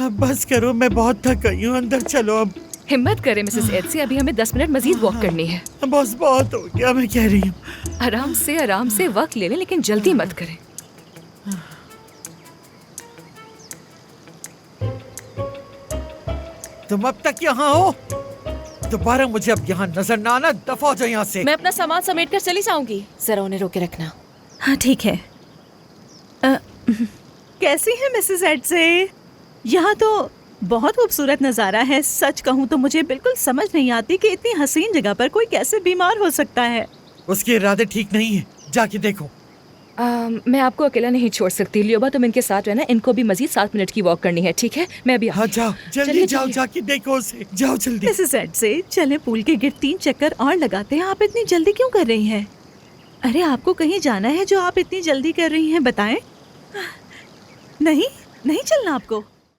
अब बस करो, मैं बहुत थक गई हूँ। अंदर चलो अब। हिम्मत करें मिसेस एटसे, अभी हमें 10 मिनट मजीद वॉक करनी है। बस बहुत हो गया, मैं कह रही हूँ। आराम से वक्त ले लें, लेकिन जल्दी मत करें। तुम अब तक यहाँ हो? दोबारा मुझे अब यहाँ नजर ना आना। दफा हो जाओ यहाँ से। मैं अपना सामान समेट कर चली जाऊंगी। जरा उन्हें रोके रखना। हाँ ठीक है। कैसी है मिसेस एटसे? यहाँ तो बहुत खूबसूरत नज़ारा है। सच कहूँ तो मुझे बिल्कुल समझ नहीं आती कि इतनी हसीन जगह पर कोई कैसे बीमार हो सकता है। उसके इरादे ठीक नहीं है, जाके देखो। मैं आपको अकेला नहीं छोड़ सकती। लियोबा, तुम इनके साथ रहना। इनको भी मजीद 7 मिनट की वॉक करनी है, ठीक है? मैं अभी हाँ जाओ, जल्दी जाओ, जाके देखो उसे। जाओ जल्दी। मिसेस एटसे, चले पूल के गिर्द 3 चक्कर और लगाते हैं। आप इतनी जल्दी क्यों कर रही हैं? अरे आपको कहीं जाना है जो आप इतनी जल्दी कर रही हैं, बताएं। नहीं, नहीं चलना आपको।